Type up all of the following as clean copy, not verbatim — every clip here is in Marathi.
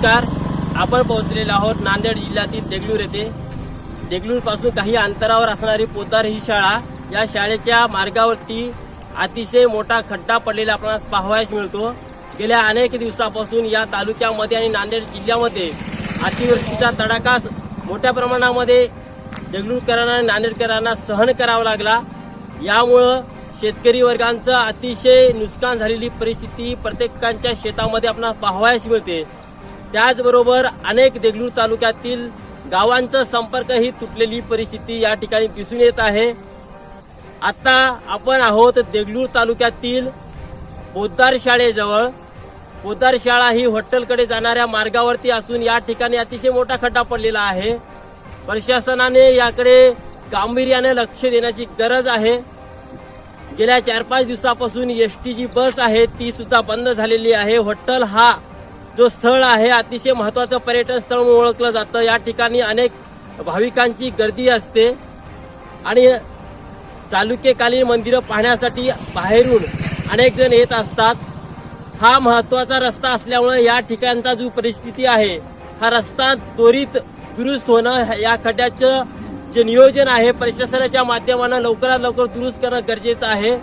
नमस्कार. आपण पोहोचलेलो आहोत नांदेड जिल्ह्यातील देगलूर येथे. देगलूर पासून काही अंतरावर असणारी पोद्दार ही शाळा. या शाळेच्या मार्गावरती अतिशय मोठा खड्डा पडलेला आपल्याला पाहावयास मिळतो. गेल्या अनेक दिवसापासून या तालुक्यामध्ये आणि नांदेड जिल्ह्यामध्ये अतिवृष्टीचा तडाखा मोठ्या प्रमाणामध्ये देगलूरकरांना आणि नांदेडकरांना सहन करावा लागला. यामुळं शेतकरी वर्गांचं अतिशय नुकसान झालेली परिस्थिती प्रत्येकाच्या शेतामध्ये आपल्याला पाहावयास मिळते. त्याचबरोबर अनेक देगलूर तालुक्यातील गावांचा संपर्कही तुटलेली परिस्थिती या ठिकाणी दिसून येत आहे. आता आपण आहोत देगलूर तालुक्यातील पोद्दार शाळेजवळ. पोद्दार शाळा ही हॉटेलकडे जाणाऱ्या मार्गावरती असून या ठिकाणी अतिशय मोठा खड्डा पडलेला आहे. प्रशासनाने याकडे गांभीर्याने लक्ष देण्याची गरज आहे. गेल्या 4-5 दिवसापासून एसटी जी बस आहे ती सुद्धा बंद झालेली आहे. हॉटेल हा जो स्थळ आहे अतिशय महत्त्वाचं पर्यटन स्थळ म्हणून ओळखलं जातं. या ठिकाणी अनेक भाविकांची गर्दी असते आणि चालुक्यकालीन मंदिरं पाहण्यासाठी बाहेरून अनेक जण येत असतात. हा महत्त्वाचा रस्ता असल्यामुळे या ठिकाणचा जो परिस्थिती आहे हा रस्ता त्वरित दुरुस्त होणं, या खड्ड्याचं जे नियोजन आहे प्रशासनाच्या माध्यमानं लवकरात लवकर दुरुस्त करणं गरजेचं आहे.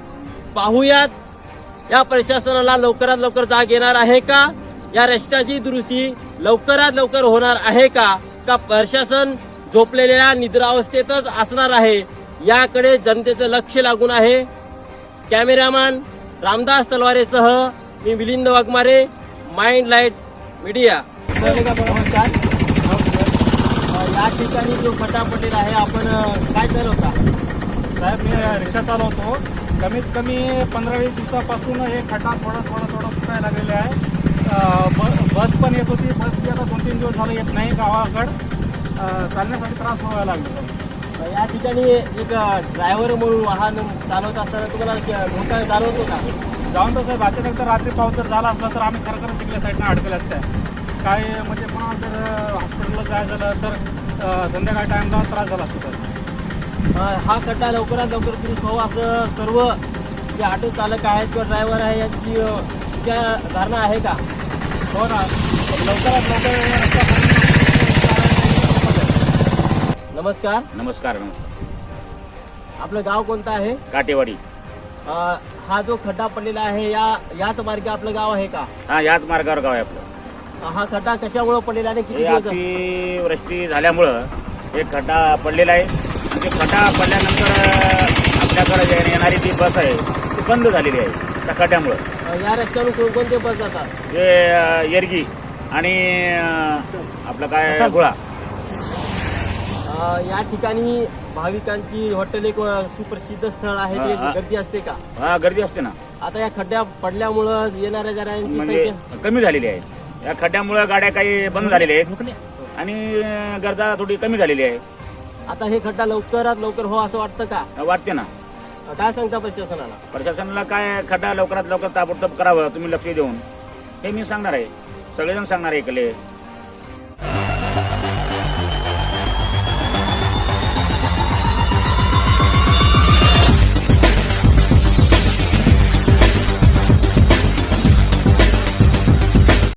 पाहूयात या प्रशासनाला लवकरात लवकर जाग येणार आहे का, या रस्त्याची दुरुस्ती लवकरात लवकर होणार आहे का प्रशासन झोपलेल्या निद्रावस्थेतच असणार आहे, याकडे जनतेचं लक्ष लागून आहे. कॅमेरामॅन रामदास तलवारेसह मी Milind Waghmare, mind light media. या ठिकाणी जो खड्डा पडलेला आहे आपण काय चालवता? साहेब, मी रिक्षा चालवतो. कमीत कमी 15-20 दिवसापासून हे खड्डा थोडा सुटायला लागलेले आहे. बस पण येत होती, बस आता 2-3 दिवस झालं येत नाही. गावाकडं चालण्यासाठी त्रास व्हायला लागला. या ठिकाणी एक ड्रायव्हर म्हणून वाहन चालवत असताना तुम्हाला मोठा चालवतो का? जाऊन तर साहेब अचानक तर रात्री पाऊस जर झाला असला तर आम्ही खरं तिकडल्या साईडनं अडकल्या असत्या. काय म्हणजे कोणाला जर हॉस्पिटलला जायचं झालं तर संध्याकाळी टाईमला त्रास झाला असतो सर. हा खड्डा लवकरात लवकर दुरुस्त व्हावा असं सर्व जे ऑटो चालक आहेत किंवा ड्रायव्हर आहे यांची धारणा आहे का? हो ना, लवकरात लवकर. नमस्कार. नमस्कार. आपलं गाव कोणतं आहे? काटेवाडी. हा जो खड्डा पडलेला आहे याच मार्गे आपलं गाव आहे का? हा, याच मार्गावर गाव आहे आपलं. हा खड्डा कशामुळे पडलेला आहे? किती दिवस? अतिवृष्टी झाल्यामुळं एक खड्डा पडलेला आहे. ते खड्डा पडल्यानंतर आपल्याकडे येणारी जी बस आहे ती बंद झालेली आहे त्या खड्ड्यामुळं. या रस्त्यावरून कोणकोणते बस जातात? जे येरगी आणि आपलं काय गुळा. या ठिकाणी भाविकांची हॉटेल एक सुप्रसिद्ध स्थळ आहे, ते गर्दी असते का? हा, गर्दी असते ना. आता या खड्ड्या पडल्यामुळं येणाऱ्या गाड्यांची म्हणजे संख्या कमी झालेली आहे. या खड्ड्यामुळं गाड्या काही बंद झालेल्या आहेत आणि गर्दा थोडी कमी झालेली आहे. आता हे खड्डा लवकरात लवकर हो असं वाटतं का? वाटते ना. काय सांगता प्रशासनाला? प्रशासनाला काय खड्डा लवकरात लवकर ताबडतोब करावं तुम्ही लक्ष देऊन, हे मी सांगणार आहे. सगळेजण सांगणार आहे. इकडे